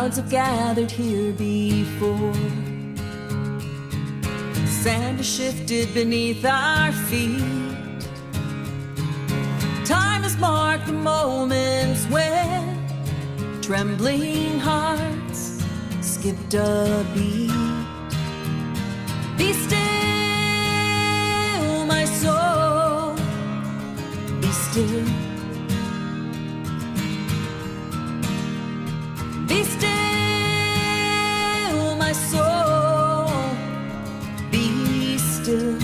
Crowds have gathered here before. Sand has shifted beneath our feet. Time has marked the moments when trembling hearts skipped a beat. Be still, my soul, be still. Be still, my soul, be still.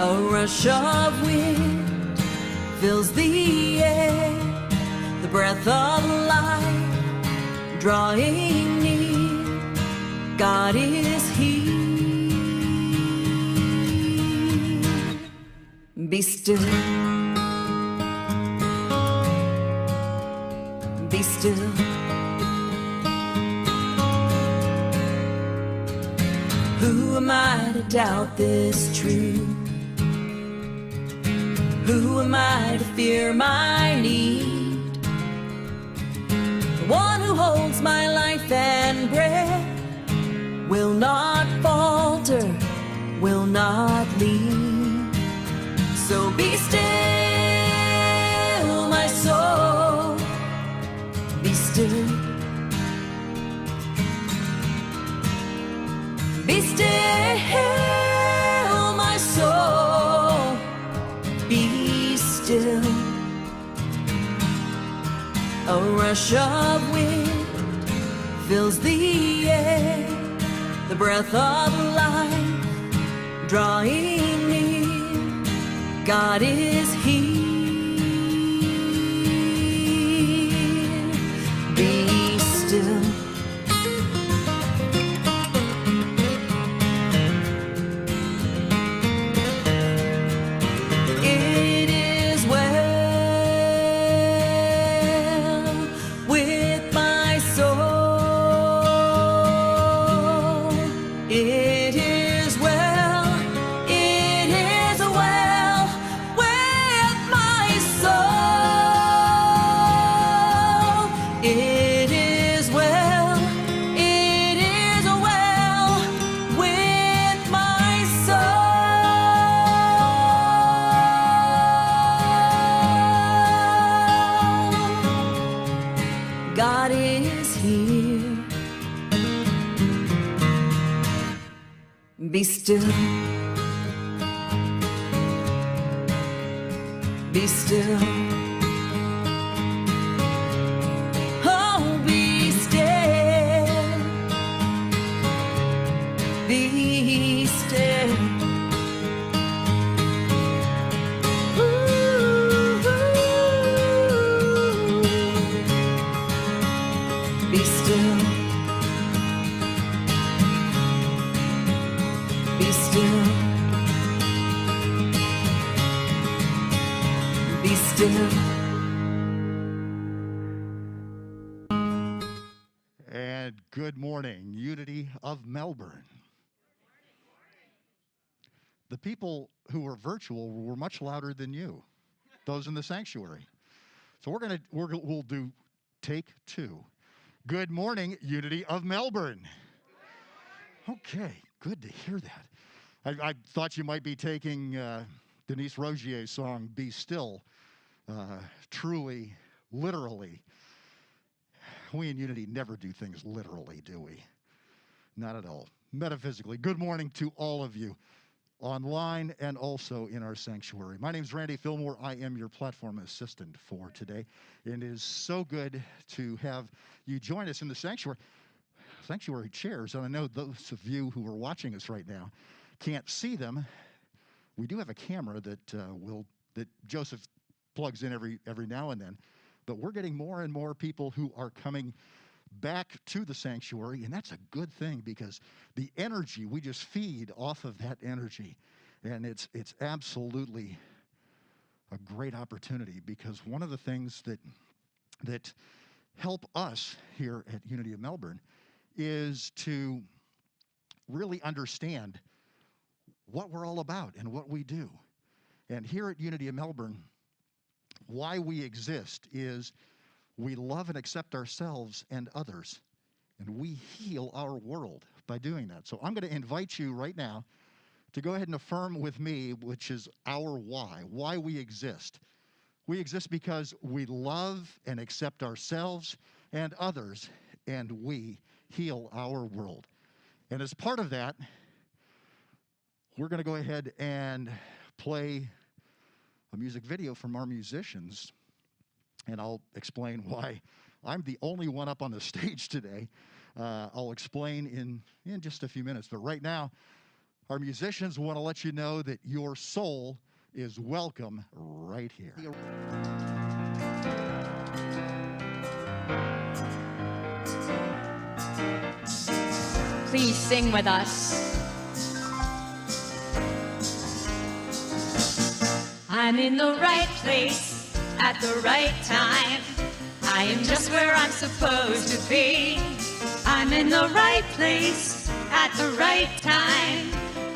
A rush of wind fills the air, the breath of life drawing near. God is here. Be still. Be still. Who am I to doubt this truth? Who am I to fear my need? The one who holds my life and breath will not falter, will not leave. So be still, my soul. Be still. Be still, my soul. Be still. A rush of wind fills the air, the breath of life drawing near. God is here. Be still. It is well with my soul. It is well. It is well with my soul. It is well. It is well with my soul. God is here. Be still. Be still. Oh, be still. Be still. Ooh. Be still. Be still. Be still. And good morning, Unity of Melbourne. The people who were virtual were much louder than you, those in the sanctuary. So we'll do take two. Good morning, Unity of Melbourne. Okay, good to hear that. I thought you might be taking Denise Rogier's song, Be Still, truly, literally. We in Unity never do things literally, do we? Not at all. Metaphysically. Good morning to all of you, online and also in our sanctuary. My name is Randy Fillmore. I am your platform assistant for today. It is so good to have you join us in the sanctuary chairs. And I know those of you who are watching us right now can't see them. We do have a camera that Joseph plugs in every now and then. But we're getting more and more people who are coming back to the sanctuary, and that's a good thing because the energy, we just feed off of that energy. And it's absolutely a great opportunity because one of the things that help us here at Unity of Melbourne is to really understand what we're all about and what we do. And here at Unity of Melbourne, why we exist is we love and accept ourselves and others, and we heal our world by doing that. So I'm going to invite you right now to go ahead and affirm with me, which is our why we exist. We exist because we love and accept ourselves and others, and we heal our world. And as part of that, we're going to go ahead and play a music video from our musicians, and I'll explain why I'm the only one up on the stage today. I'll explain in just a few minutes, but right now, our musicians want to let you know that your soul is welcome right here. Please sing with us. I'm in the right place at the right time. I am just where I'm supposed to be. I'm in the right place at the right time.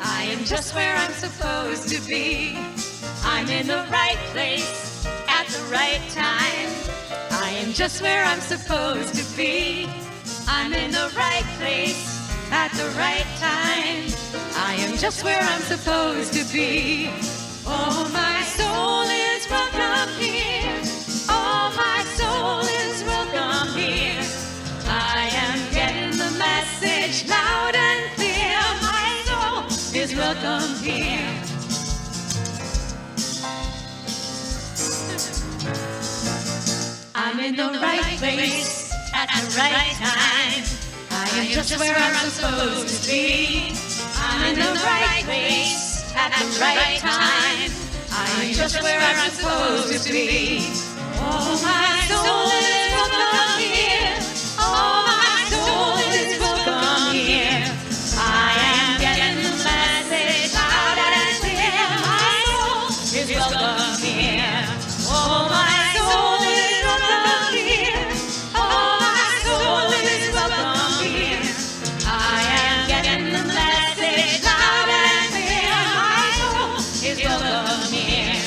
I am just where I'm supposed to be. I'm in the right place at the right time. I am just where I'm supposed to be. I'm in the right place at the right time. I am just where I'm supposed to be. Oh, my soul is welcome here. Oh, my soul is welcome here. I am getting the message loud and clear. My soul is welcome here. I'm in the right place at the right time. I am just where I'm supposed to be. I'm in the right place at the right time. I am just where I'm supposed to be. Oh, my soul is welcome here. Oh, my soul is welcome here. I am getting the message loud and clear. My soul is welcome here. Oh, my soul is welcome here. Oh, my soul is welcome here. I am getting the message loud and clear. My soul is welcome here.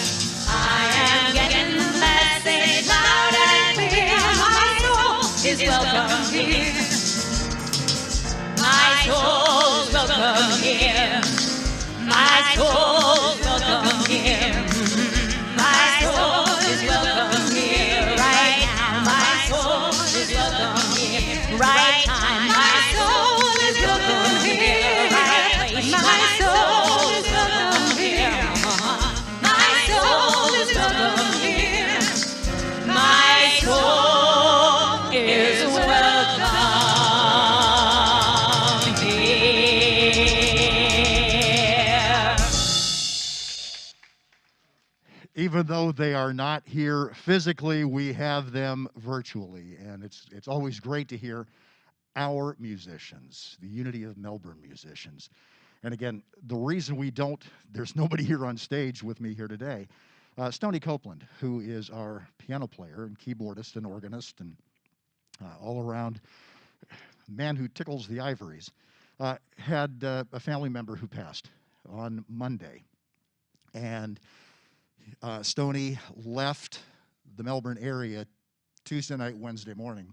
I am getting the message loud and clear. My soul is welcome here. My soul's welcome here. My soul's welcome here. My soul is welcome here right now. My soul is welcome here right time. My soul is welcome here right place. My soul is welcome here. My soul is welcome here. My soul is welcome here. Even though they are not here physically, we have them virtually, and it's always great to hear our musicians, the Unity of Melbourne musicians. And again, the reason there's nobody here on stage with me here today, Stoney Copeland, who is our piano player and keyboardist and organist and all around man who tickles the ivories, had a family member who passed on Monday. And Stoney left the Melbourne area Tuesday night, Wednesday morning.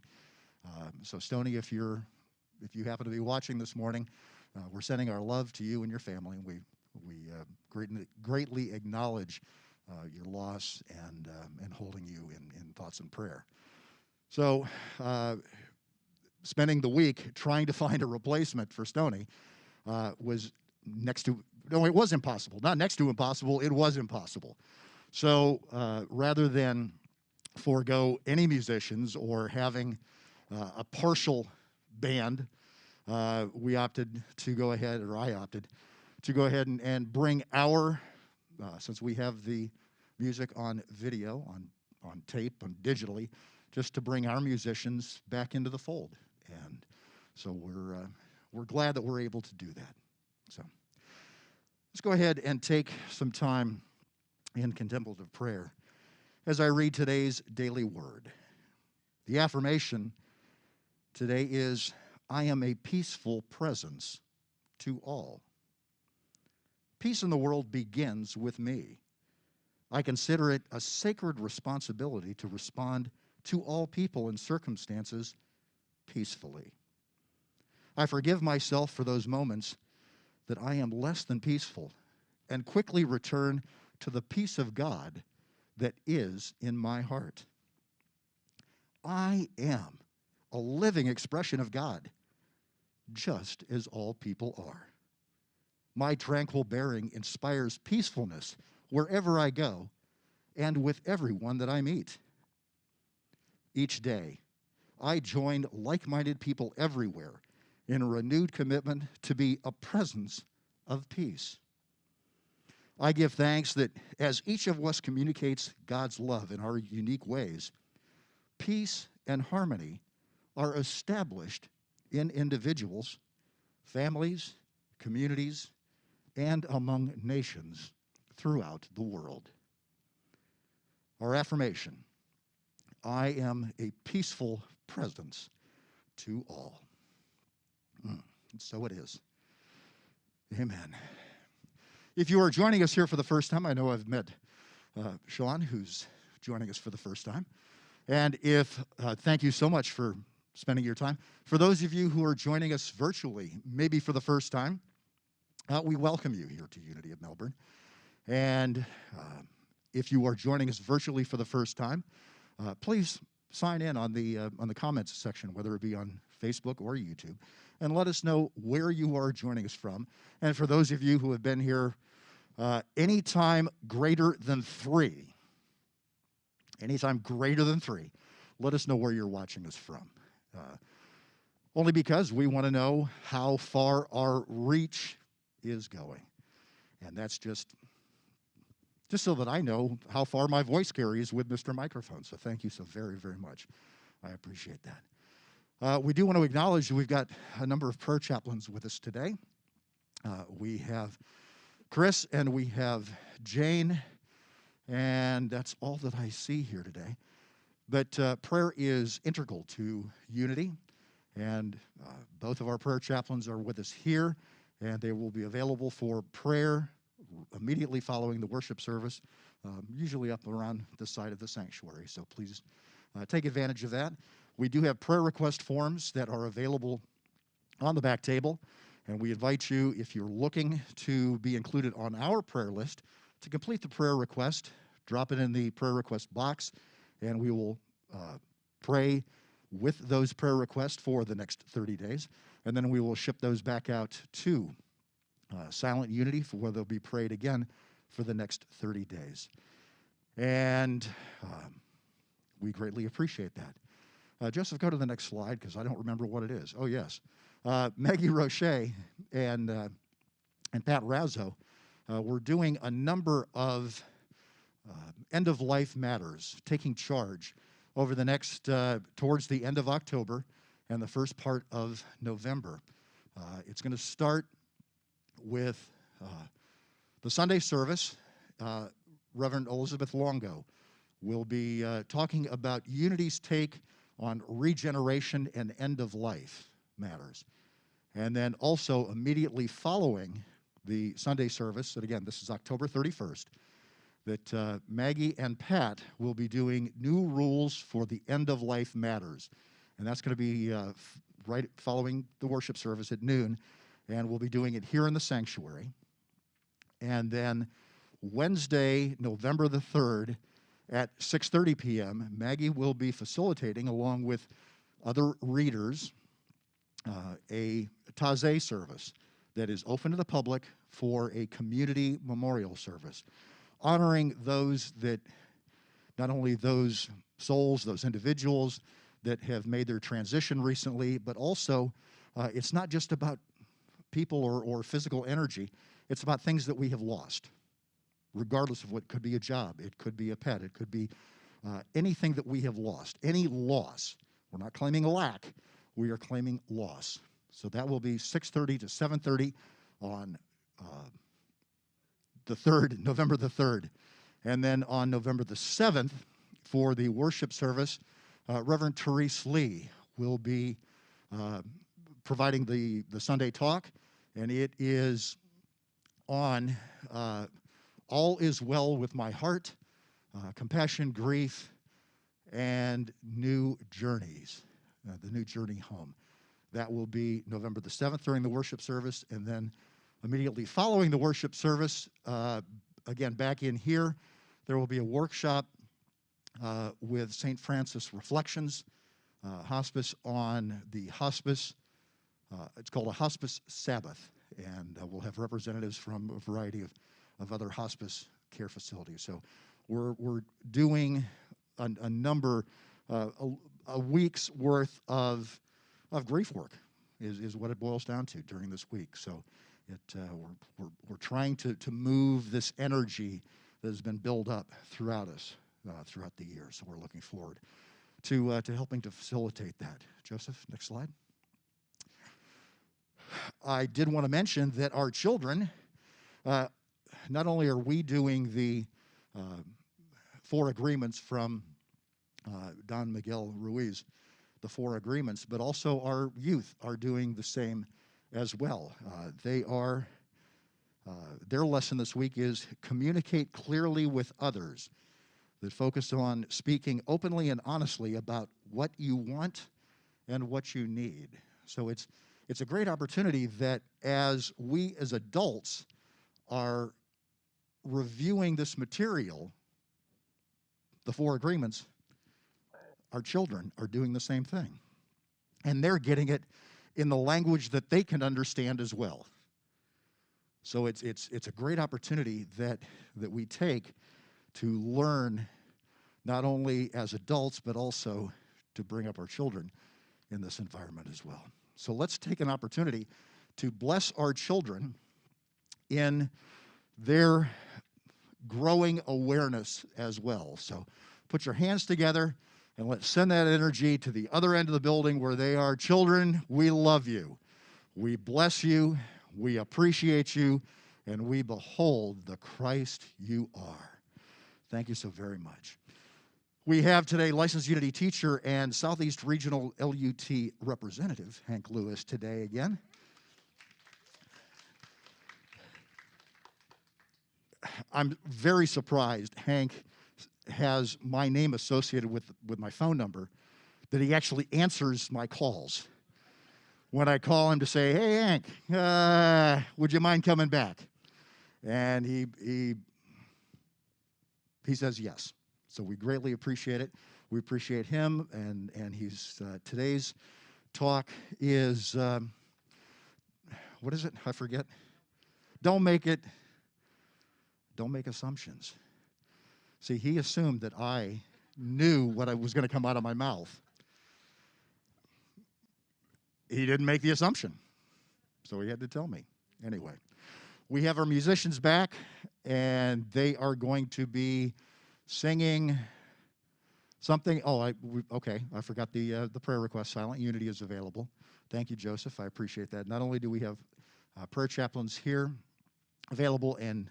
So Stoney, if you happen to be watching this morning, we're sending our love to you and your family. We greatly acknowledge your loss and holding you in thoughts and prayer. So spending the week trying to find a replacement for Stoney was it was impossible. Not next to impossible, it was impossible. So rather than forego any musicians or having a partial band, I opted to go ahead and bring our, since we have the music on video, on tape, and digitally, just to bring our musicians back into the fold. And so we're glad that we're able to do that. So let's go ahead and take some time in contemplative prayer as I read today's daily word. The affirmation today is, I am a peaceful presence to all. Peace in the world begins with me. I consider it a sacred responsibility to respond to all people and circumstances peacefully. I forgive myself for those moments that I am less than peaceful and quickly return to the peace of God that is in my heart. I am a living expression of God, just as all people are. My tranquil bearing inspires peacefulness wherever I go and with everyone that I meet. Each day, I join like-minded people everywhere in a renewed commitment to be a presence of peace. I give thanks that as each of us communicates God's love in our unique ways, peace and harmony are established in individuals, families, communities, and among nations throughout the world. Our affirmation: I am a peaceful presence to all. And so it is. Amen. If you are joining us here for the first time, I know I've met Sean, who's joining us for the first time. And thank you so much for spending your time. For those of you who are joining us virtually, maybe for the first time, we welcome you here to Unity of Melbourne. And if you are joining us virtually for the first time, please sign in on the comments section, whether it be on Facebook or YouTube, and let us know where you are joining us from. And for those of you who have been here anytime greater than 3, let us know where you're watching us from. Only because we want to know how far our reach is going. And that's just so that I know how far my voice carries with Mr. Microphone. So thank you so very, very much. I appreciate that. We do want to acknowledge that we've got a number of prayer chaplains with us today. We have Chris and we have Jane, and that's all that I see here today. But prayer is integral to Unity, and both of our prayer chaplains are with us here, and they will be available for prayer immediately following the worship service, usually up around the side of the sanctuary. So please take advantage of that. We do have prayer request forms that are available on the back table, and we invite you, if you're looking to be included on our prayer list, to complete the prayer request, drop it in the prayer request box, and we will pray with those prayer requests for the next 30 days, and then we will ship those back out to Silent Unity, for where they'll be prayed again for the next 30 days. And we greatly appreciate that. Joseph, go to the next slide, because I don't remember what it is. Oh, yes. Maggie Roche and Pat Razzo were doing a number of end-of-life matters, taking charge over the next, towards the end of October and the first part of November. It's going to start with the Sunday service. Reverend Elizabeth Longo will be talking about Unity's take on regeneration and end-of-life matters. And then also immediately following the Sunday service, and again, this is October 31st, that Maggie and Pat will be doing new rules for the end-of-life matters. And that's going to be right following the worship service at noon, and we'll be doing it here in the sanctuary. And then Wednesday, November the 3rd, at 6:30 p.m., Maggie will be facilitating, along with other readers, a Taizé service that is open to the public for a community memorial service, honoring those that, not only those souls, those individuals that have made their transition recently, but also it's not just about people or physical energy. It's about things that we have lost, regardless of what could be a job. It could be a pet. It could be anything that we have lost, any loss. We're not claiming a lack. We are claiming loss. So that will be 6:30 to 7:30 on the 3rd, November the 3rd. And then on November the 7th, for the worship service, Reverend Therese Lee will be providing the Sunday talk, and it is on All Is Well With My Heart, compassion, grief, and New Journeys, the New Journey Home. That will be November the 7th during the worship service, and then immediately following the worship service, again, back in here, there will be a workshop with St. Francis Reflections, hospice on the hospice. It's called a Hospice Sabbath, and we'll have representatives from a variety of other hospice care facilities. So we're doing a number, a week's worth of grief work is what it boils down to during this week. So we're trying to move this energy that has been built up throughout us throughout the year. So we're looking forward to helping to facilitate that. Joseph, next slide. I did want to mention that our children, not only are we doing the 4 agreements from Don Miguel Ruiz, the 4 agreements, but also our youth are doing the same as well. Their lesson this week is communicate clearly with others, that focus on speaking openly and honestly about what you want and what you need. So it's a great opportunity that as we as adults are reviewing this material, the 4 agreements, our children are doing the same thing. And they're getting it in the language that they can understand as well. So it's a great opportunity that we take to learn not only as adults, but also to bring up our children in this environment as well. So let's take an opportunity to bless our children in their growing awareness as well. So put your hands together and let's send that energy to the other end of the building where they are. Children, we love you. We bless you. We appreciate you. And we behold the Christ you are. Thank you so very much. We have today licensed Unity teacher and Southeast Regional LUT representative, Hank Lewis, today again. I'm very surprised Hank has my name associated with my phone number, that he actually answers my calls. When I call him to say, hey, Hank, would you mind coming back? And he says yes. So we greatly appreciate it. We appreciate him, and he's today's talk is, what is it? I forget. Don't make assumptions. See, he assumed that I knew what was going to come out of my mouth. He didn't make the assumption, so he had to tell me. Anyway, we have our musicians back, and they are going to be singing something. Okay, I forgot the prayer request. Silent Unity is available. Thank you, Joseph. I appreciate that. Not only do we have prayer chaplains here available, and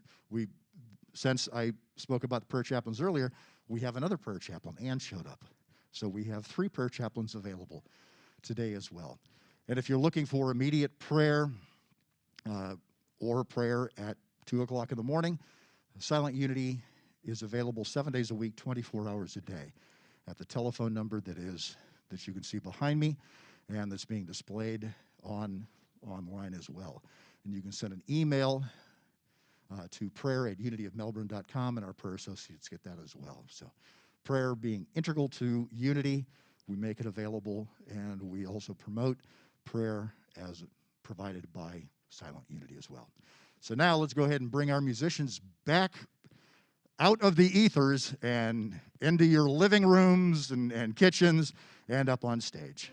since I spoke about the prayer chaplains earlier, we have another prayer chaplain. Ann showed up. So we have 3 prayer chaplains available today as well. And if you're looking for immediate prayer or prayer at 2 o'clock in the morning, Silent Unity is available 7 days a week, 24 hours a day at the telephone number that you can see behind me and that's being displayed online as well. And you can send an email to prayer@unityofmelbourne.com, and our prayer associates get that as well. So prayer being integral to Unity, we make it available, and we also promote prayer as provided by Silent Unity as well. So now let's go ahead and bring our musicians back out of the ethers and into your living rooms and kitchens and up on stage.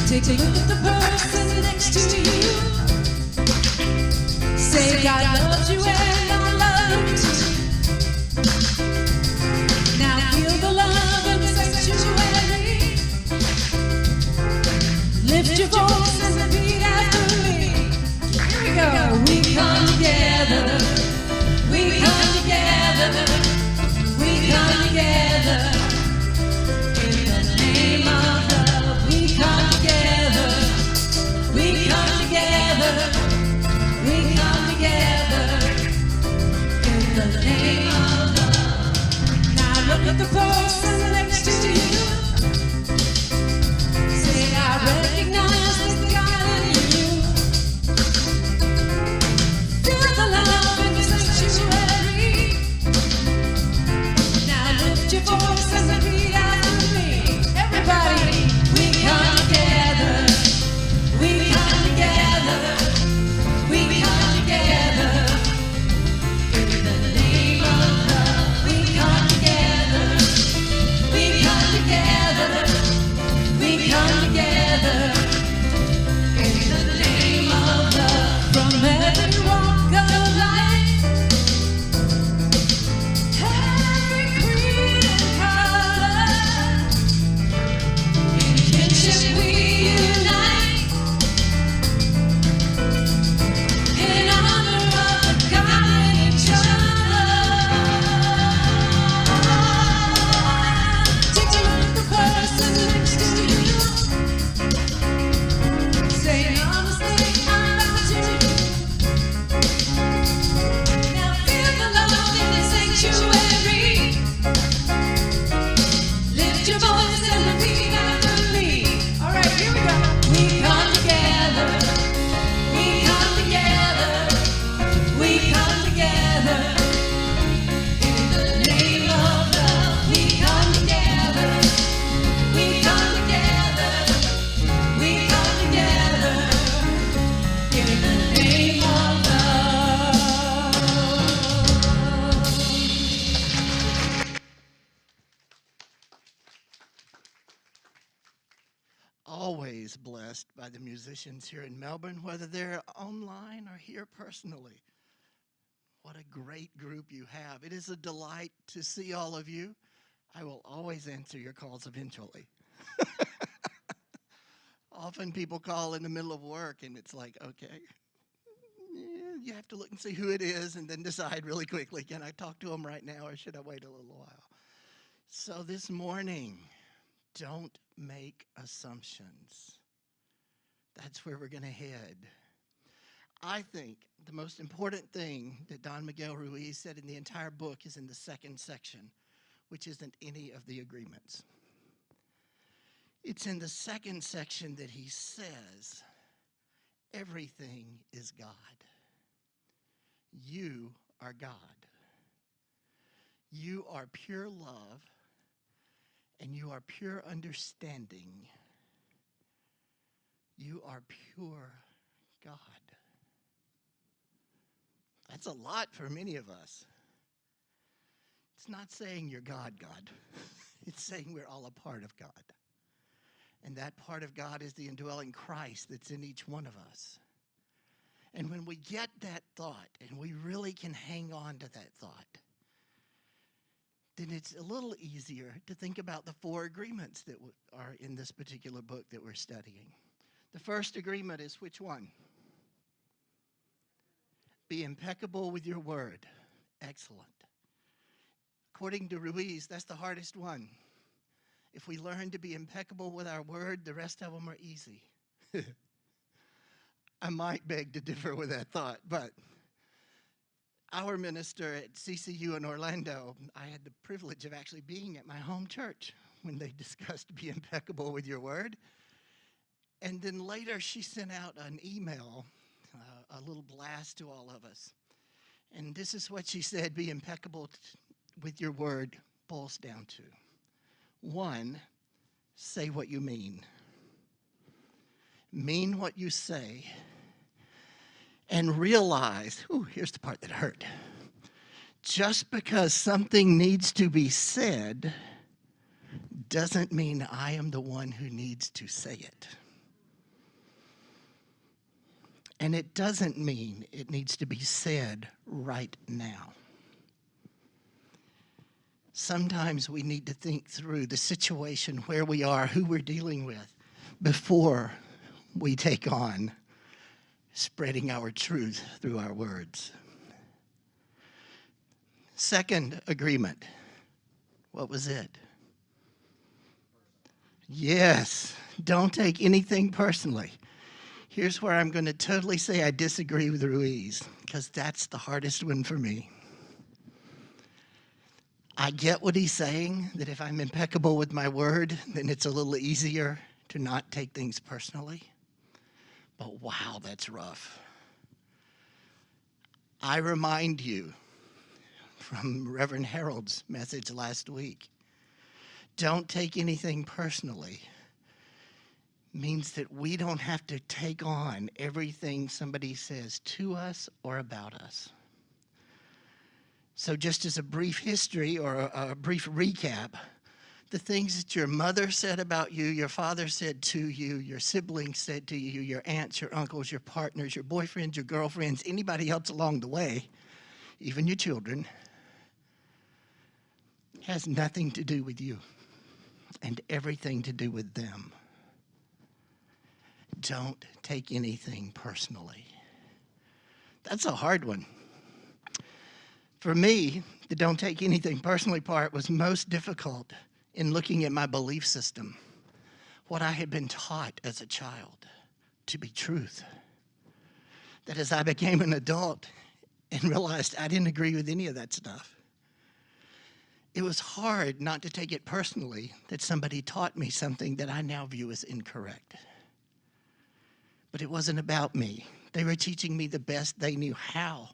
Take a look at the person next to you. Say God loves you and I love you too. Now feel the love in the sanctuary. Lift your voice and repeat after me. Here we go. We come together. We come together. We come together. In the name of love, we come together. at the person next to you. Say, I recognize the God in you. Feel the love in the sanctuary. Now lift your voice and repeat after me. Everybody, we come together. We come together. We come together. In the name of love. We come together. We come together. We come together. In the name of love. From every walk of life, every creed and color, in kinship we unite, in honor of God and each other. Take a look at the person next to you. Say honestly, I'm about to. Now feel the love in the sanctuary. Lift your voice and repeat after me. All right, here we go. We come together. We come together. We come together. In the name of love. We come together. We come together. We come together. In the name of love. Always blessed by the musicians here in Melbourne, whether they're online or here personally. What a great group you have. It is a delight to see all of you. I will always answer your calls eventually. Often people call in the middle of work and it's like, okay, yeah, you have to look and see who it is and then decide really quickly, can I talk to them right now or should I wait a little while? So this morning, don't make assumptions. That's where we're going to head. I think the most important thing that Don Miguel Ruiz said in the entire book is in the second section, which isn't any of the agreements. It's in the second section that he says, everything is God. You are God. You are pure love, and you are pure understanding. You are pure God. That's a lot for many of us. It's not saying you're God. It's saying we're all a part of God. And that part of God is the indwelling Christ that's in each one of us. And when we get that thought, and we really can hang on to that thought, then it's a little easier to think about the 4 agreements that are in this particular book that we're studying. The first agreement is which one? Be impeccable with your word. Excellent. According to Ruiz, that's the hardest one. If we learn to be impeccable with our word, the rest of them are easy. I might beg to differ with that thought, but our minister at CCU in Orlando, I had the privilege of actually being at my home church when they discussed be impeccable with your word. And then later she sent out an email, a little blast to all of us. And this is what she said, be impeccable with your word boils down to. 1, say what you mean. Mean what you say. And realize, here's the part that hurt. Just because something needs to be said doesn't mean I am the one who needs to say it. And it doesn't mean it needs to be said right now. Sometimes we need to think through the situation, where we are, who we're dealing with, before we take on spreading our truth through our words. Second agreement. What was it? Yes, don't take anything personally. Here's where I'm going to totally say I disagree with Ruiz, because that's the hardest one for me. I get what he's saying, that if I'm impeccable with my word, then it's a little easier to not take things personally. But wow, that's rough. I remind you from Reverend Harold's message last week, don't take anything personally means that we don't have to take on everything somebody says to us or about us. So just as a brief history or a brief recap, the things that your mother said about you, your father said to you, your siblings said to you, your aunts, your uncles, your partners, your boyfriends, your girlfriends, anybody else along the way, even your children, has nothing to do with you and everything to do with them. Don't take anything personally. That's a hard one. For me, the don't take anything personally part was most difficult in looking at my belief system, what I had been taught as a child to be truth. That as I became an adult and realized I didn't agree with any of that stuff, it was hard not to take it personally that somebody taught me something that I now view as incorrect. But it wasn't about me. They were teaching me the best they knew how,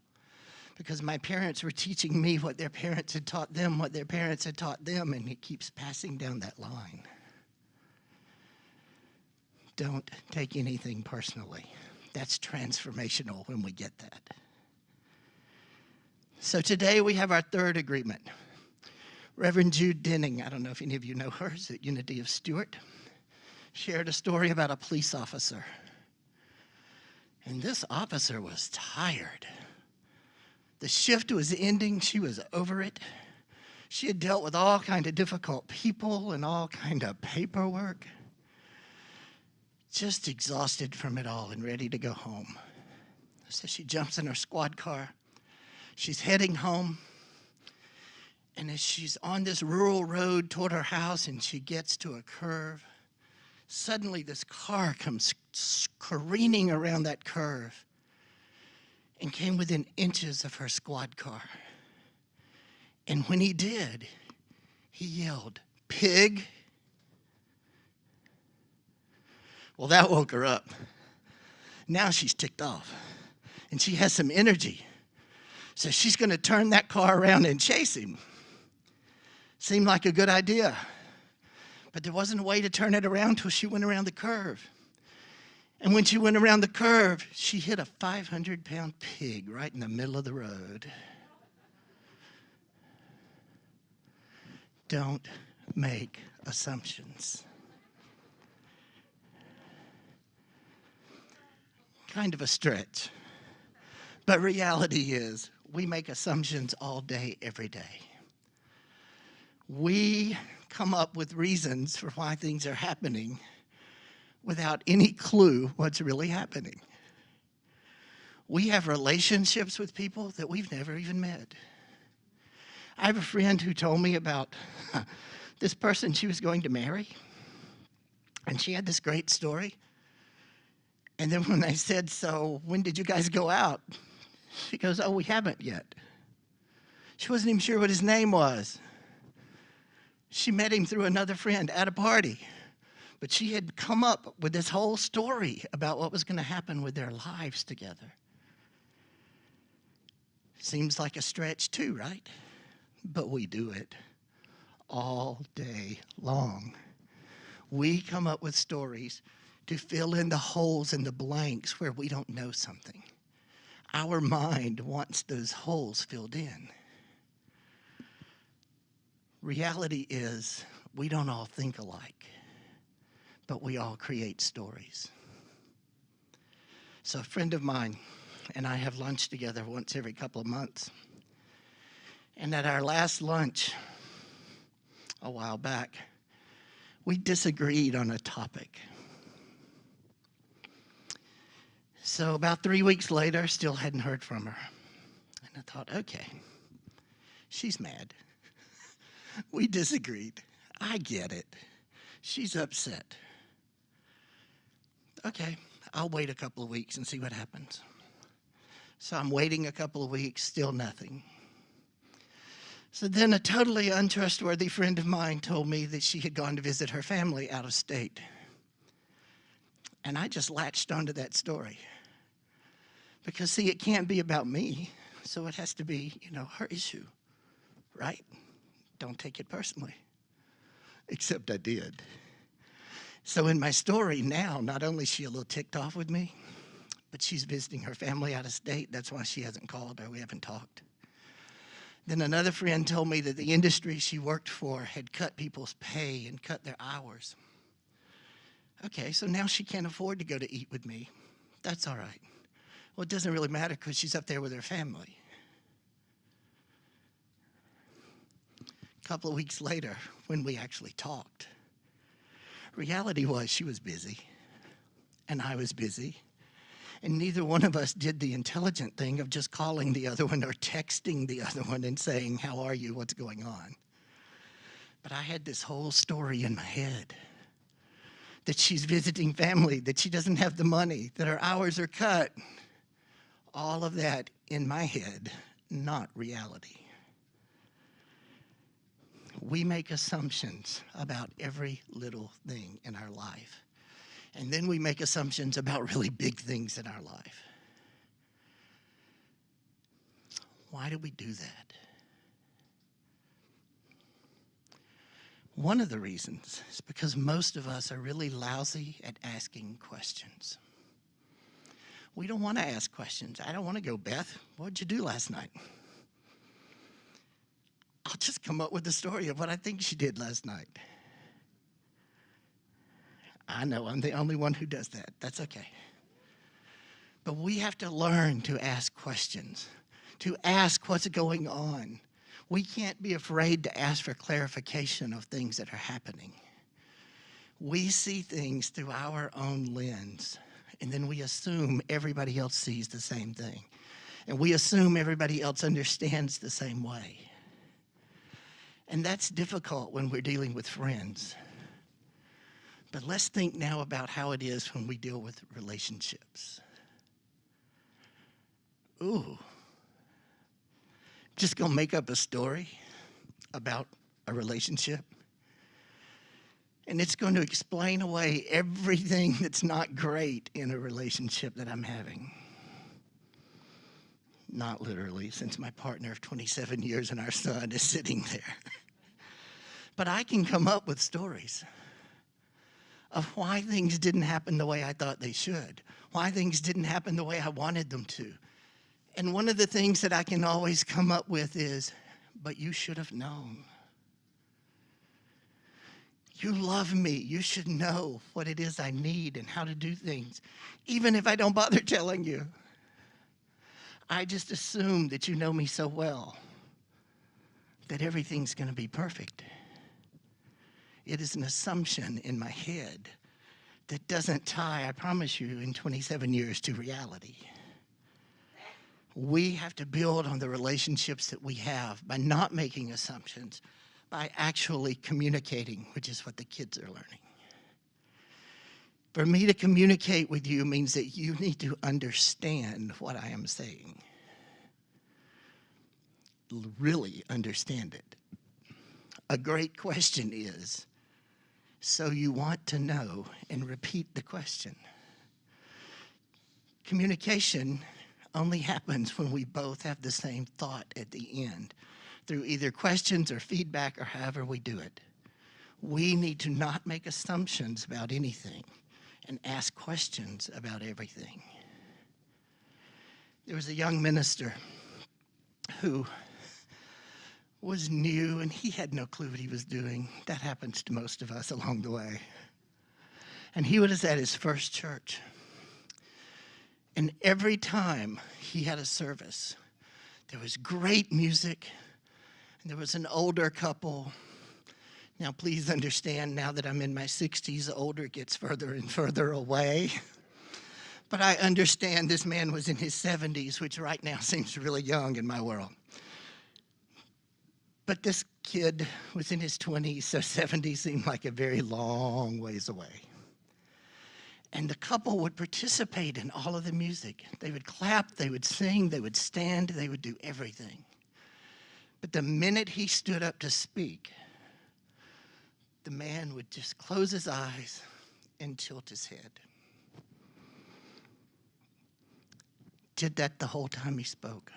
because my parents were teaching me what their parents had taught them, what their parents had taught them, and it keeps passing down that line. Don't take anything personally. That's transformational when we get that. So today we have our third agreement. Reverend Jude Denning, I don't know if any of you know her, is at Unity of Stewart, shared a story about a police officer. And this officer was tired. The shift was ending. She was over it. She had dealt with all kind of difficult people and all kind of paperwork. Just exhausted from it all and ready to go home. So she jumps in her squad car. She's heading home. And as she's on this rural road toward her house and she gets to a curve, suddenly this car comes careening around that curve and came within inches of her squad car. And when he did, he yelled, "Pig." Well, that woke her up. Now she's ticked off and she has some energy. So she's going to turn that car around and chase him. Seemed like a good idea. But there wasn't a way to turn it around till she went around the curve. And when she went around the curve, she hit a 500-pound pig right in the middle of the road. Don't make assumptions. Kind of a stretch. But reality is, we make assumptions all day, every day. We come up with reasons for why things are happening without any clue what's really happening. We have relationships with people that we've never even met. I have a friend who told me about this person she was going to marry, and she had this great story. And then when I said, "So when did you guys go out?" She goes, "Oh, we haven't yet." She wasn't even sure what his name was. She met him through another friend at a party. But she had come up with this whole story about what was going to happen with their lives together. Seems like a stretch too, right? But we do it all day long. We come up with stories to fill in the holes and the blanks where we don't know something. Our mind wants those holes filled in. Reality is, we don't all think alike, but we all create stories. So a friend of mine and I have lunch together once every couple of months. And at our last lunch a while back, we disagreed on a topic. So about 3 weeks later, still hadn't heard from her. And I thought, okay, she's mad. We disagreed. I get it. She's upset. Okay, I'll wait a couple of weeks and see what happens. So I'm waiting a couple of weeks, still nothing. So then a totally untrustworthy friend of mine told me that she had gone to visit her family out of state. And I just latched onto that story. Because, see, it can't be about me, so it has to be, her issue, right? Don't take it personally. Except I did. So in my story now, not only is she a little ticked off with me, but she's visiting her family out of state. That's why she hasn't called or we haven't talked. Then another friend told me that the industry she worked for had cut people's pay and cut their hours. Okay, so now she can't afford to go to eat with me. That's all right. Well, it doesn't really matter because she's up there with her family. A couple of weeks later, when we actually talked, reality was she was busy, and I was busy, and neither one of us did the intelligent thing of just calling the other one or texting the other one and saying, how are you, what's going on? But I had this whole story in my head that she's visiting family, that she doesn't have the money, that her hours are cut. All of that in my head, not reality. We make assumptions about every little thing in our life. And then we make assumptions about really big things in our life. Why do we do that? One of the reasons is because most of us are really lousy at asking questions. We don't want to ask questions. I don't want to go, Beth, what'd you do last night? I'll just come up with the story of what I think she did last night. I know I'm the only one who does that. That's okay. But we have to learn to ask questions, to ask what's going on. We can't be afraid to ask for clarification of things that are happening. We see things through our own lens, and then we assume everybody else sees the same thing. And we assume everybody else understands the same way. And that's difficult when we're dealing with friends. But let's think now about how it is when we deal with relationships. Ooh. Just gonna make up a story about a relationship. And it's going to explain away everything that's not great in a relationship that I'm having. Not literally, since my partner of 27 years and our son is sitting there. But I can come up with stories of why things didn't happen the way I thought they should, why things didn't happen the way I wanted them to. And one of the things that I can always come up with is, but you should have known. You love me. You should know what it is I need and how to do things, even if I don't bother telling you. I just assume that you know me so well that everything's going to be perfect. It is an assumption in my head that doesn't tie, I promise you, in 27 years to reality. We have to build on the relationships that we have by not making assumptions, by actually communicating, which is what the kids are learning. For me to communicate with you means that you need to understand what I am saying. Really understand it. A great question is, so you want to know, and repeat the question. Communication only happens when we both have the same thought at the end, through either questions or feedback or however we do it. We need to not make assumptions about anything and ask questions about everything. There was a young minister who was new and he had no clue what he was doing. That happens to most of us along the way. And he was at his first church. And every time he had a service, there was great music. And there was an older couple. Now, please understand, now that I'm in my 60s, the older gets further and further away. But I understand this man was in his 70s, which right now seems really young in my world. But this kid was in his 20s, so 70 seemed like a very long ways away. And the couple would participate in all of the music. They would clap, they would sing, they would stand, they would do everything. But the minute he stood up to speak, the man would just close his eyes and tilt his head. Did that the whole time he spoke.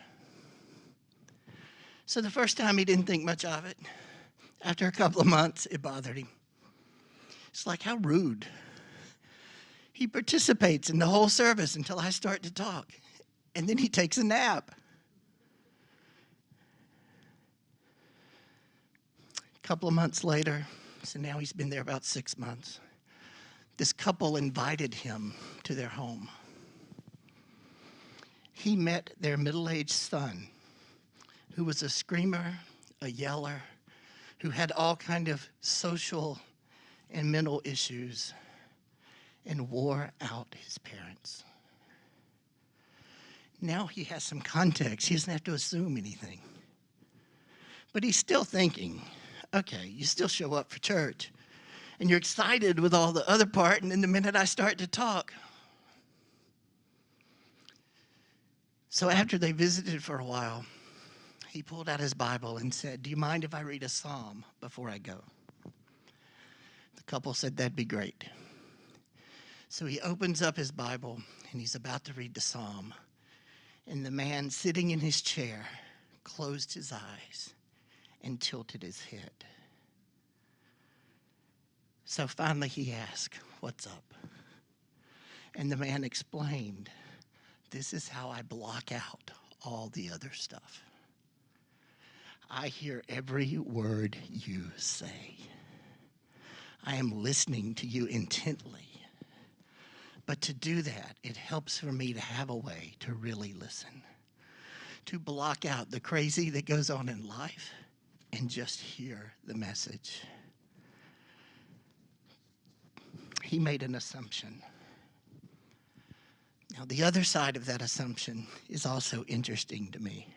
So the first time he didn't think much of it. After a couple of months, it bothered him. It's like, how rude. He participates in the whole service until I start to talk, and then he takes a nap. A couple of months later, so now he's been there about 6 months, this couple invited him to their home. He met their middle-aged son, who was a screamer, a yeller, who had all kind of social and mental issues and wore out his parents. Now he has some context. He doesn't have to assume anything. But he's still thinking, okay, you still show up for church, and you're excited with all the other part, and then the minute I start to talk. So after they visited for a while, he pulled out his Bible and said, do you mind if I read a psalm before I go? The couple said, that'd be great. So he opens up his Bible, and he's about to read the psalm. And the man sitting in his chair closed his eyes and tilted his head. So finally he asked, what's up? And the man explained, this is how I block out all the other stuff. I hear every word you say. I am listening to you intently. But to do that, it helps for me to have a way to really listen, to block out the crazy that goes on in life and just hear the message. He made an assumption. Now, the other side of that assumption is also interesting to me.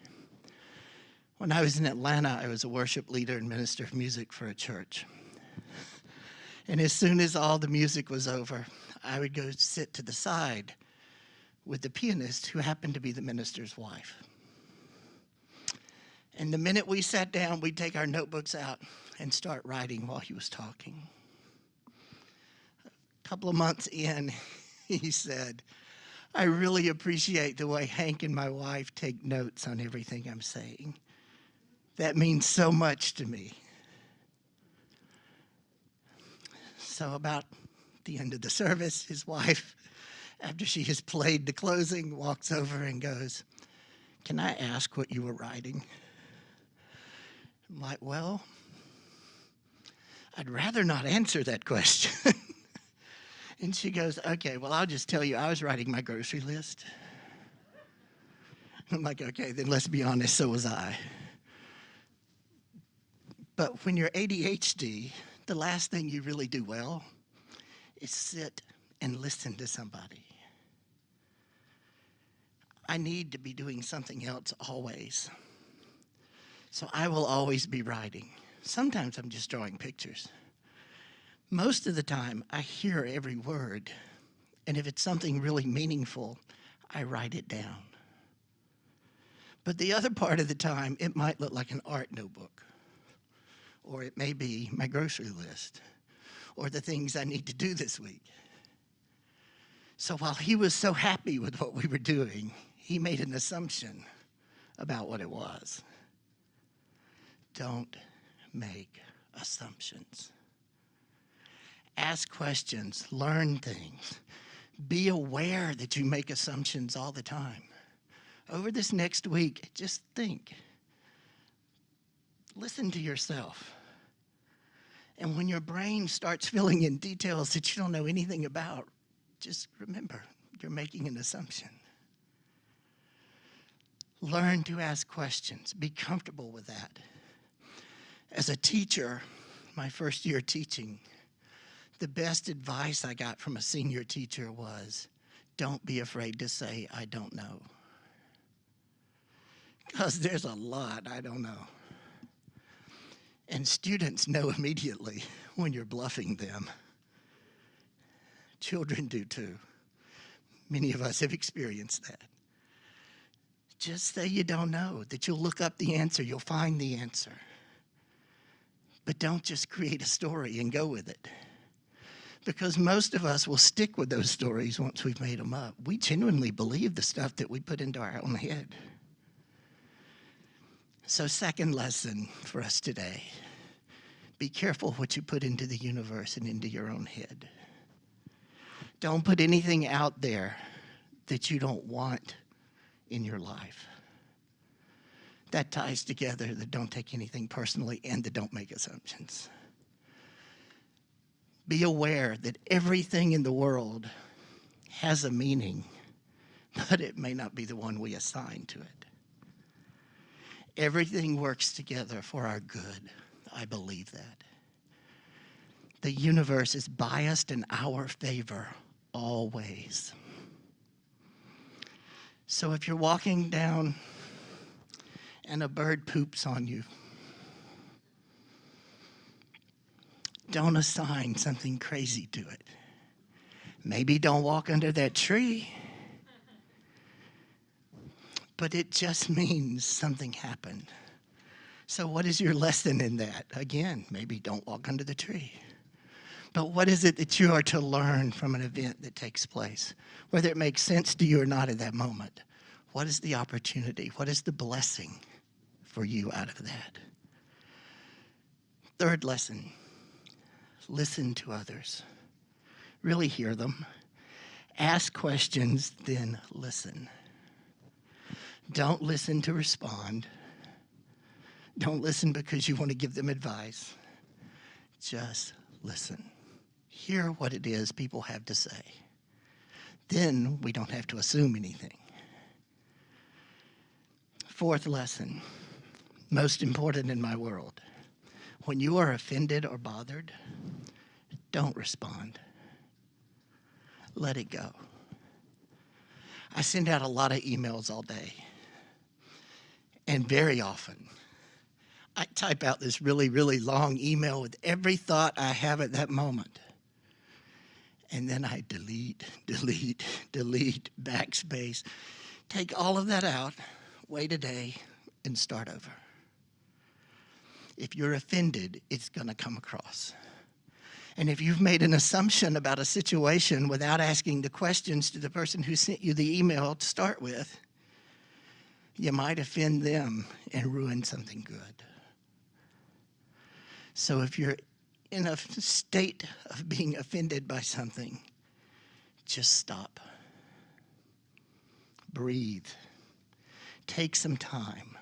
When I was in Atlanta, I was a worship leader and minister of music for a church. And as soon as all the music was over, I would go sit to the side with the pianist who happened to be the minister's wife. And the minute we sat down, we'd take our notebooks out and start writing while he was talking. A couple of months in, he said, I really appreciate the way Hank and my wife take notes on everything I'm saying. That means so much to me. So about the end of the service, his wife, after she has played the closing, walks over and goes, can I ask what you were writing? I'm like, well, I'd rather not answer that question. And she goes, okay, well, I'll just tell you, I was writing my grocery list. I'm like, okay, then let's be honest, so was I. But when you're ADHD, the last thing you really do well is sit and listen to somebody. I need to be doing something else always. So I will always be writing. Sometimes I'm just drawing pictures. Most of the time, I hear every word, and if it's something really meaningful, I write it down. But the other part of the time, it might look like an art notebook, or it may be my grocery list, or the things I need to do this week. So while he was so happy with what we were doing, he made an assumption about what it was. Don't make assumptions. Ask questions, learn things. Be aware that you make assumptions all the time. Over this next week, just think. Listen to yourself. And when your brain starts filling in details that you don't know anything about, just remember, you're making an assumption. Learn to ask questions. Be comfortable with that. As a teacher, my first year teaching, the best advice I got from a senior teacher was, don't be afraid to say, I don't know. Because there's a lot I don't know. And students know immediately when you're bluffing them. Children do too. Many of us have experienced that. Just say you don't know, that you'll look up the answer, you'll find the answer. But don't just create a story and go with it. Because most of us will stick with those stories once we've made them up. We genuinely believe the stuff that we put into our own head. So, second lesson for us today, be careful what you put into the universe and into your own head. Don't put anything out there that you don't want in your life. That ties together the don't take anything personally and the don't make assumptions. Be aware that everything in the world has a meaning, but it may not be the one we assign to it. Everything works together for our good. I believe that. The universe is biased in our favor always. So if you're walking down and a bird poops on you, don't assign something crazy to it. Maybe don't walk under that tree, but it just means something happened. So what is your lesson in that? Again, maybe don't walk under the tree. But what is it that you are to learn from an event that takes place? Whether it makes sense to you or not at that moment. What is the opportunity? What is the blessing for you out of that? Third lesson, listen to others. Really hear them. Ask questions, then listen. Don't listen to respond. Don't listen because you want to give them advice. Just listen. Hear what it is people have to say. Then we don't have to assume anything. Fourth lesson, most important in my world. When you are offended or bothered, don't respond. Let it go. I send out a lot of emails all day. And very often, I type out this really, really long email with every thought I have at that moment. And then I delete, backspace, take all of that out, wait a day, and start over. If you're offended, it's going to come across. And if you've made an assumption about a situation without asking the questions to the person who sent you the email to start with, you might offend them and ruin something good. So if you're in a state of being offended by something, just stop. Breathe. Take some time.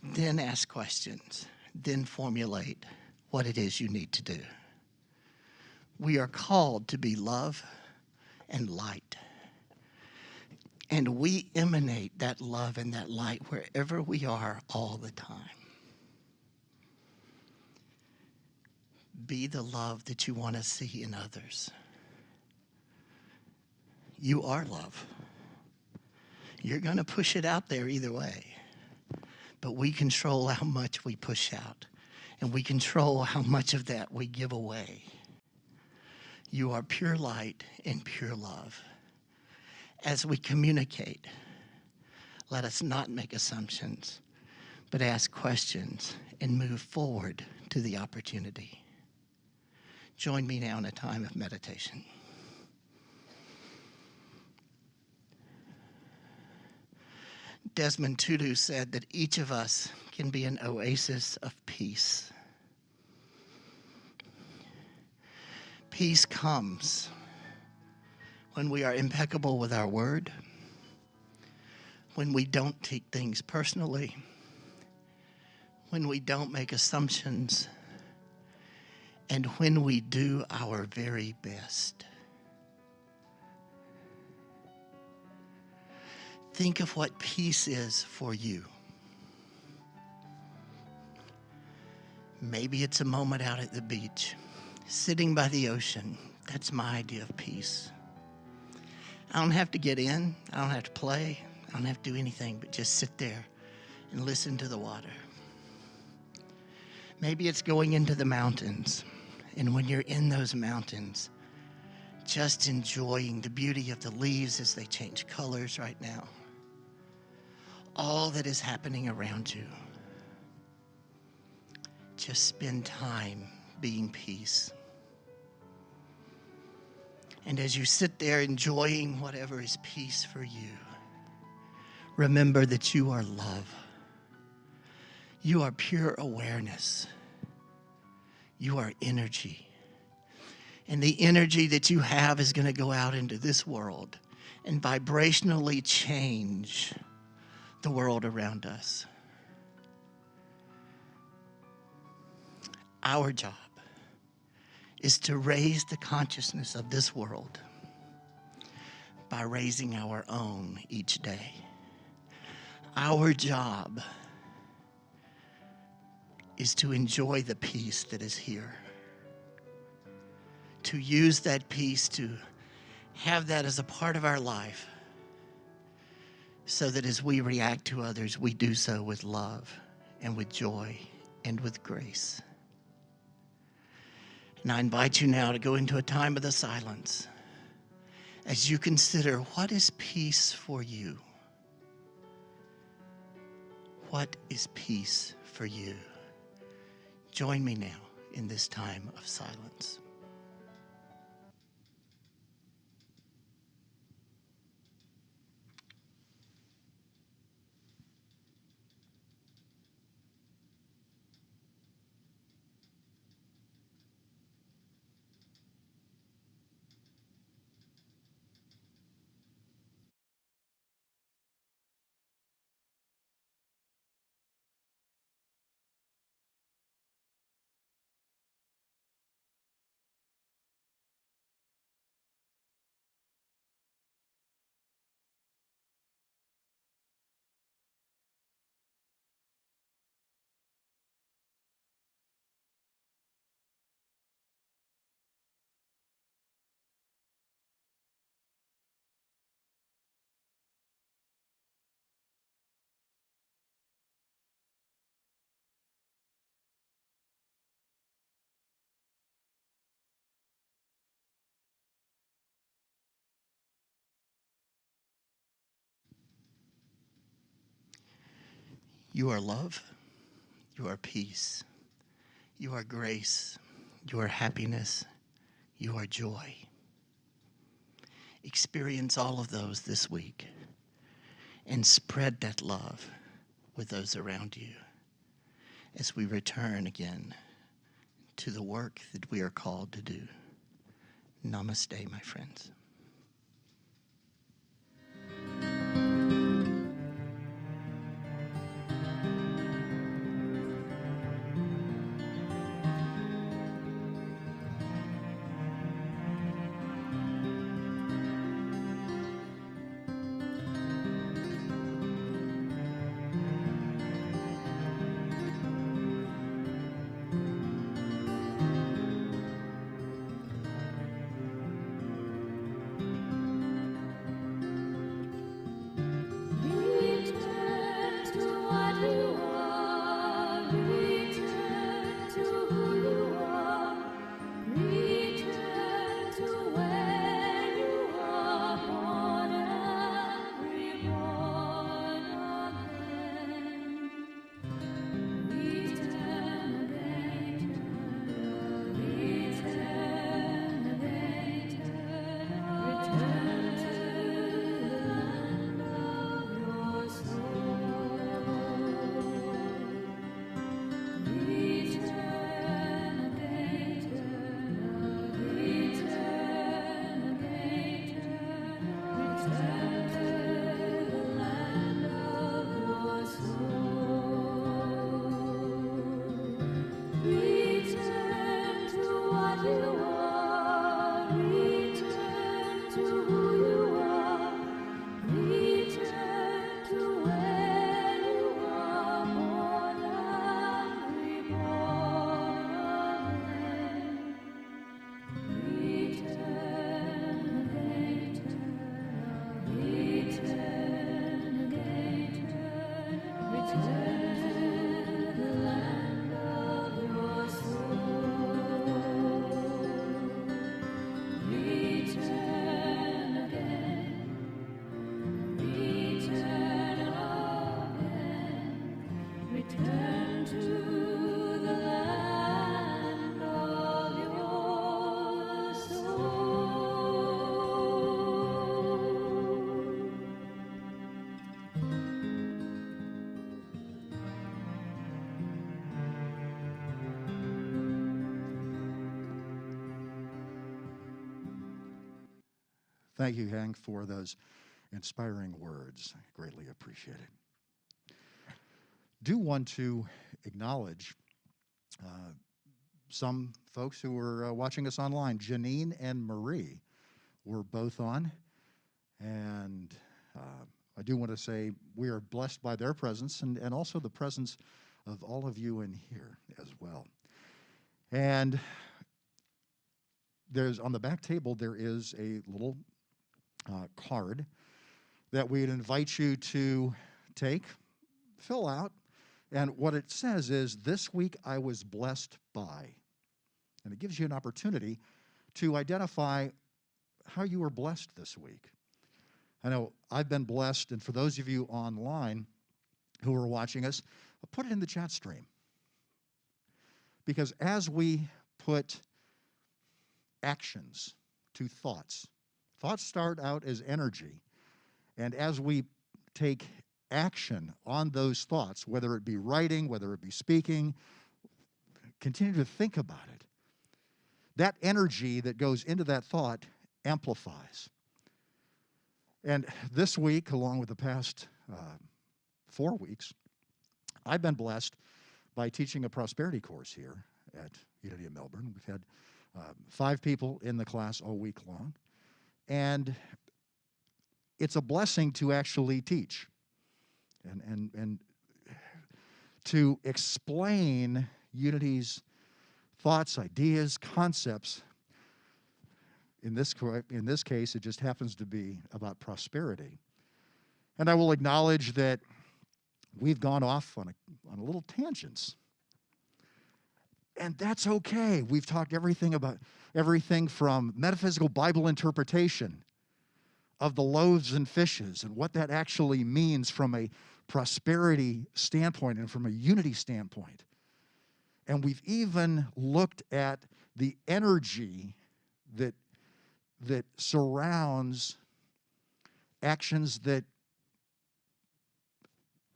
Then ask questions. Then formulate what it is you need to do. We are called to be love and light. And we emanate that love and that light wherever we are all the time. Be the love that you want to see in others. You are love. You're going to push it out there either way. But we control how much we push out. And we control how much of that we give away. You are pure light and pure love. As we communicate, let us not make assumptions, but ask questions and move forward to the opportunity. Join me now in a time of meditation. Desmond Tutu said that each of us can be an oasis of peace. Peace comes when we are impeccable with our word, when we don't take things personally, when we don't make assumptions, and when we do our very best. Think of what peace is for you. Maybe it's a moment out at the beach, sitting by the ocean. That's my idea of peace. I don't have to get in. I don't have to play. I don't have to do anything but just sit there and listen to the water. Maybe it's going into the mountains. And when you're in those mountains, just enjoying the beauty of the leaves as they change colors right now. all that is happening around you. Just spend time being peace. And as you sit there enjoying whatever is peace for you, remember that you are love. You are pure awareness. You are energy. And the energy that you have is going to go out into this world and vibrationally change the world around us. Our job is to raise the consciousness of this world by raising our own each day. Our job is to enjoy the peace that is here, to use that peace, to have that as a part of our life, so that as we react to others, we do so with love and with joy and with grace. And I invite you now to go into a time of the silence as you consider, what is peace for you? What is peace for you? Join me now in this time of silence. You are love. You are peace. You are grace. You are happiness. You are joy. Experience all of those this week and spread that love with those around you as we return again to the work that we are called to do. Namaste, my friends. Thank you, Hank, for those inspiring words. I greatly appreciate it. Do want to acknowledge some folks who were watching us online. Janine and Marie were both on, and I do want to say we are blessed by their presence and also the presence of all of you in here as well. And there's on the back table, there is a little card that we'd invite you to take, fill out, and what it says is, this week I was blessed by. And it gives you an opportunity to identify how you were blessed this week. I know I've been blessed, and for those of you online who are watching us, put it in the chat stream. Because as we put actions to thoughts, thoughts start out as energy, and as we take action on those thoughts, whether it be writing, whether it be speaking, continue to think about it. That energy that goes into that thought amplifies. And this week, along with the past 4 weeks, I've been blessed by teaching a prosperity course here at Unity of Melbourne. We've had 5 people in the class all week long. And it's a blessing to actually teach and to explain Unity's thoughts, ideas, concepts. In this case, it just happens to be about prosperity. And I will acknowledge that we've gone off on a little tangents. And that's okay. We've talked everything from metaphysical Bible interpretation of the loaves and fishes and what that actually means from a prosperity standpoint and from a unity standpoint. And we've even looked at the energy that surrounds actions that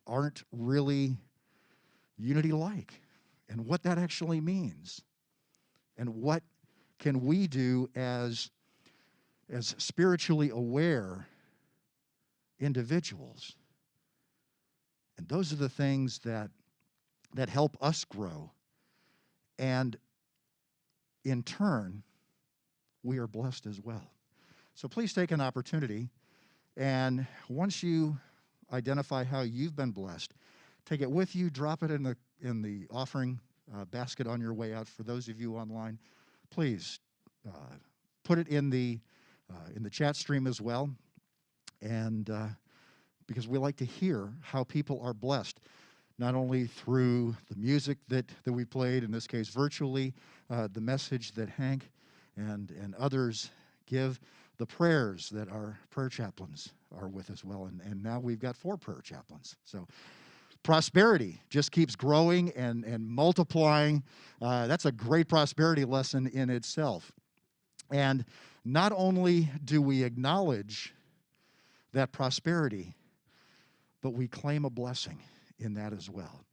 aren't really unity-like, and what that actually means, and what can we do as spiritually aware individuals. And those are the things that help us grow. And in turn, we are blessed as well. So please take an opportunity, and once you identify how you've been blessed, take it with you, drop it in the offering basket on your way out. For those of you online, please put it in the chat stream as well, and because we like to hear how people are blessed, not only through the music that we played, in this case virtually, the message that Hank and others give, the prayers that our prayer chaplains are with as well, and now we've got 4 prayer chaplains. So prosperity just keeps growing and multiplying. That's a great prosperity lesson in itself. And not only do we acknowledge that prosperity, but we claim a blessing in that as well.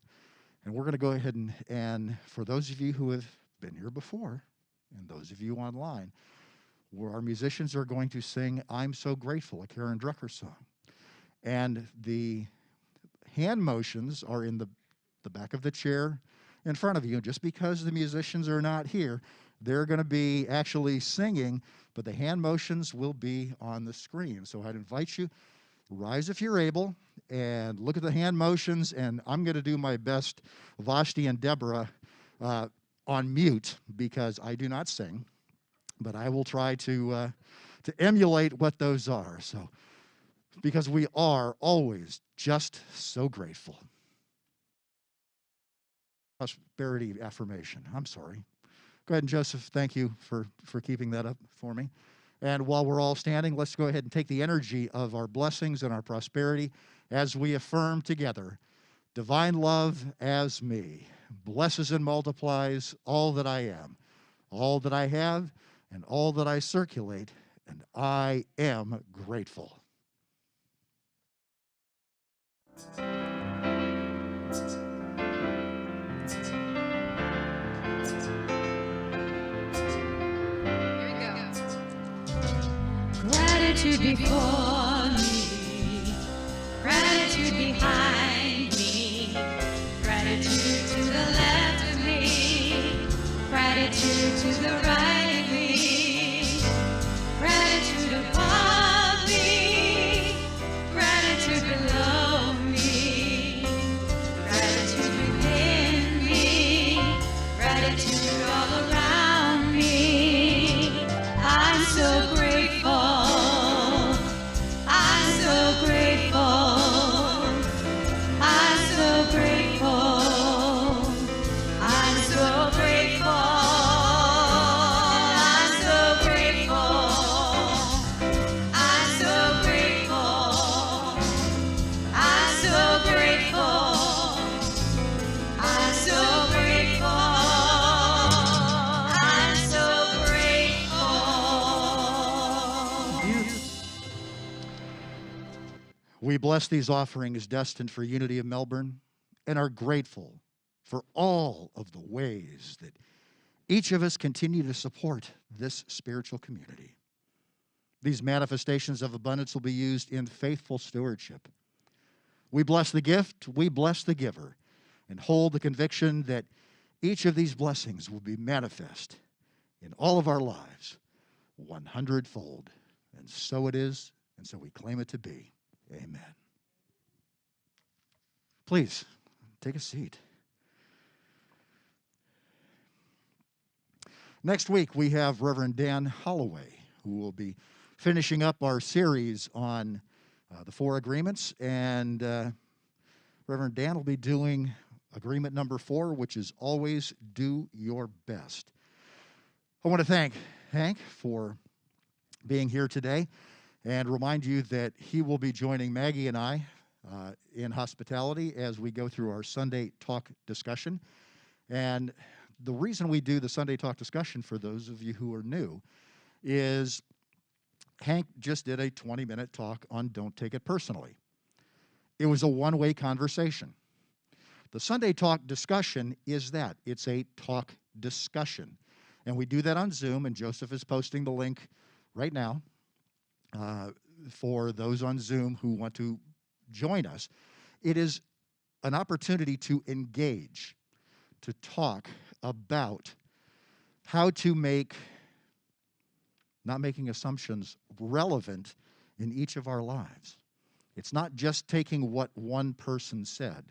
And we're going to go ahead and for those of you who have been here before, and those of you online, where our musicians are going to sing "I'm So Grateful," a Karen Drucker song. And the hand motions are in the back of the chair in front of you. Just because the musicians are not here, they're going to be actually singing, but the hand motions will be on the screen. So I'd invite you, rise if you're able, and look at the hand motions, and I'm going to do my best, Vashti and Deborah, on mute, because I do not sing, but I will try to emulate what those are. So, because we are always just so grateful. Prosperity affirmation. I'm sorry. Go ahead, and Joseph, thank you for keeping that up for me. And while we're all standing, let's go ahead and take the energy of our blessings and our prosperity as we affirm together. Divine love as me blesses and multiplies all that I am, all that I have, and all that I circulate, and I am grateful. Gratitude. Gratitude before me, gratitude behind me, gratitude to the left of me, gratitude to the right of me, gratitude above me, gratitude below me, gratitude within me, gratitude all around me. I'm so grateful. I'm so grateful. I'm so grateful. I'm so grateful. I'm so grateful. I'm so grateful. I'm so grateful. I'm so grateful. I'm so grateful. We bless these offerings destined for Unity of Melbourne and are grateful for all of the ways that each of us continue to support this spiritual community. These manifestations of abundance will be used in faithful stewardship. We bless the gift, we bless the giver, and hold the conviction that each of these blessings will be manifest in all of our lives 100-fold. And so it is, and so we claim it to be. Amen. Please, take a seat. Next week, we have Reverend Dan Holloway, who will be finishing up our series on the 4 agreements. And Reverend Dan will be doing agreement number 4, which is always do your best. I want to thank Hank for being here today and remind you that he will be joining Maggie and I in hospitality as we go through our Sunday talk discussion. And the reason we do the Sunday talk discussion, for those of you who are new, is Hank just did a 20-minute talk on Don't Take It Personally. It was a one-way conversation. The Sunday talk discussion is that. It's a talk discussion. And we do that on Zoom, and Joseph is posting the link right now for those on Zoom who want to join us. It is an opportunity to engage, to talk about how to make, not making assumptions, relevant in each of our lives. It's not just taking what one person said.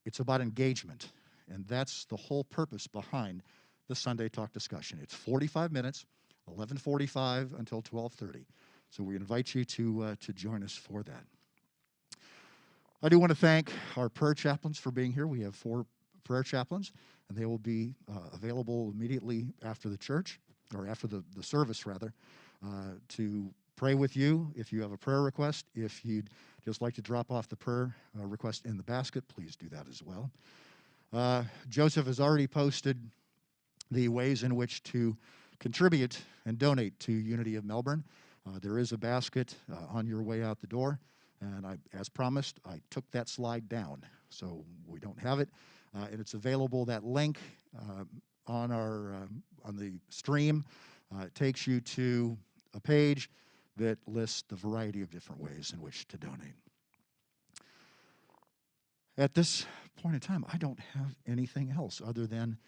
It's about engagement, and that's the whole purpose behind the Sunday talk discussion. It's 45 minutes, 11:45 until 12:30. So we invite you to join us for that. I do want to thank our prayer chaplains for being here. We have 4 prayer chaplains, and they will be available immediately after the church, or after the service, rather, to pray with you if you have a prayer request. If you'd just like to drop off the prayer request in the basket, please do that as well. Joseph has already posted the ways in which to contribute and donate to Unity of Melbourne. There is a basket on your way out the door, and as promised, I took that slide down, so we don't have it, and it's available. That link on the stream takes you to a page that lists the variety of different ways in which to donate. At this point in time, I don't have anything else other than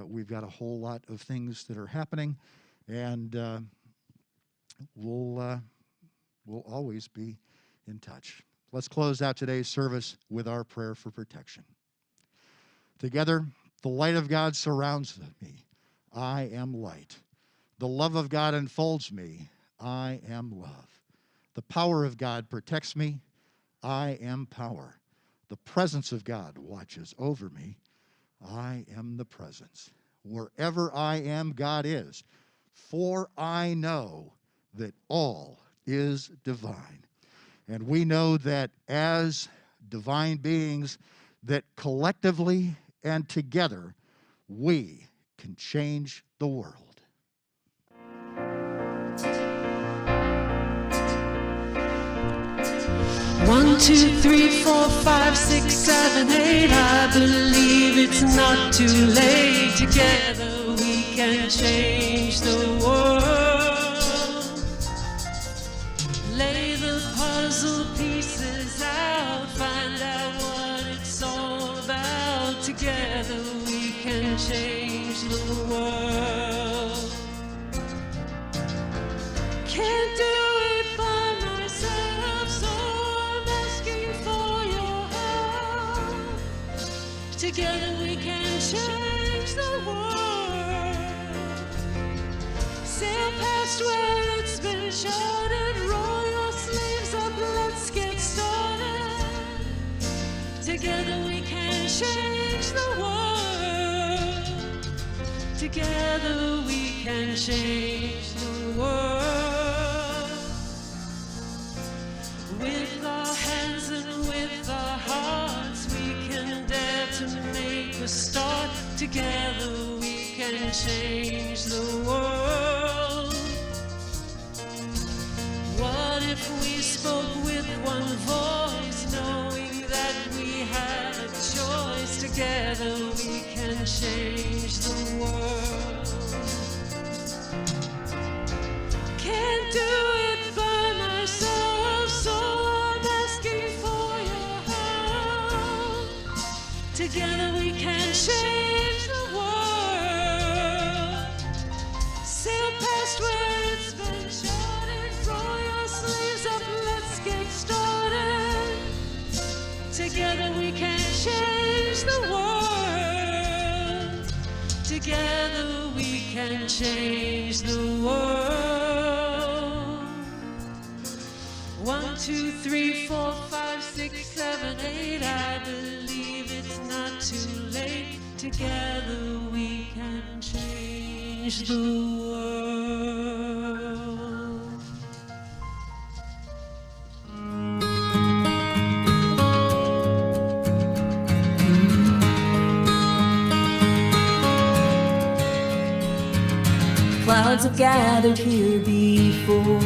we've got a whole lot of things that are happening, and we'll always be in touch. Let's close out today's service with our prayer for protection. Together, the light of God surrounds me. I am light. The love of God enfolds me. I am love. The power of God protects me. I am power. The presence of God watches over me. I am the presence. Wherever I am, God is. For I know that all is divine. And we know that as divine beings, that collectively and together, we can change the world. 1, 2, 3, 4, 5, 6, 7, 8. I believe it's not too late. Together we can change the world. can change the world. Can't do it by myself, so I'm asking for your help. Together we can change the world. Sail past where it's been shattered, roll your sleeves up, let's get started. Together we can change the world. Together we can change the world. With our hands and with our hearts, we can dare to make a start. Together we can change the world. What if we spoke with one voice, knowing that we had a choice? Together we can change the world. Can't do it by myself, so I'm asking for your help. Together we can change the world. Sail past where it's been shattered, roll your sleeves up, let's get started. Together we can change the world. Together we can change the world. 1, 2, 3, 4, 5, 6, 7, 8. I believe it's not too late. Together we can change the world. Clouds have gathered here before.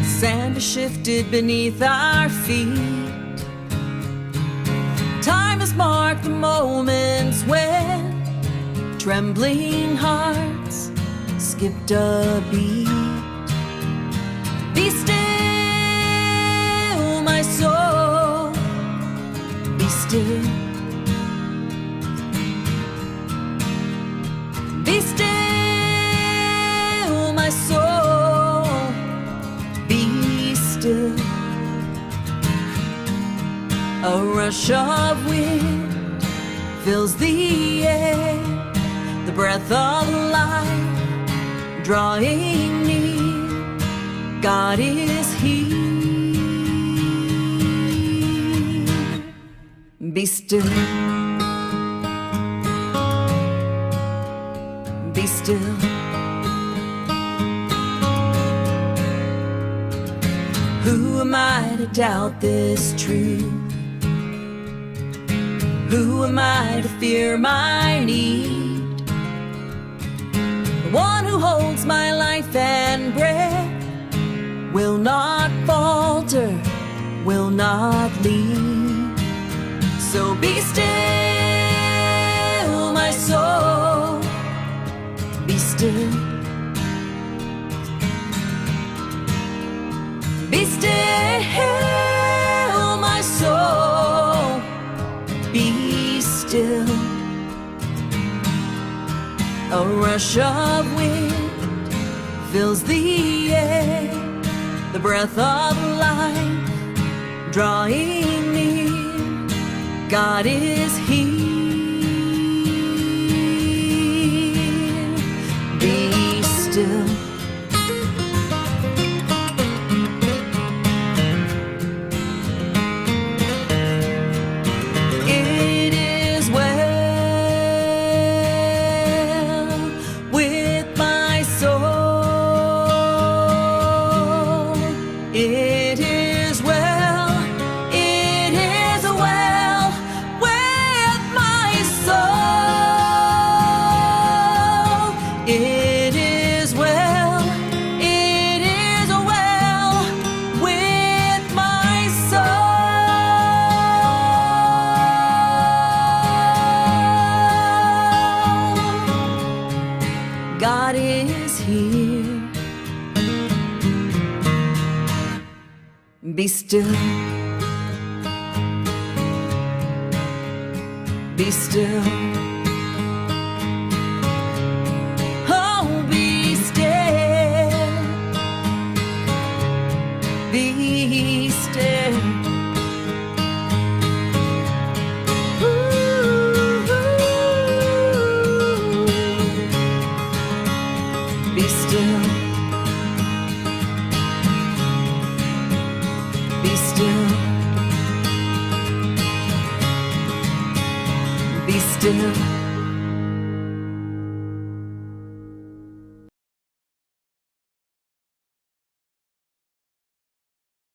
Sand has shifted beneath our feet. Time has marked the moments when trembling hearts skipped a beat. Be still, my soul, be still. Be still, my soul, be still. A rush of wind fills the air, the breath of life drawing near. God is here. Be still. Be still. Who am I to doubt this truth? Who am I to fear my need? The one who holds my life and breath will not falter, will not leave. So be still, my soul, be still. Be still, my soul, be still. A rush of wind fills the air, the breath of life drawing near. God is here. Be still. It is well with my soul. It is well. It is well with my soul. It is well. It is well with my soul. God is here. Be still. Be Be still. Oh, be still. Be still. Be still. Be still. Be still.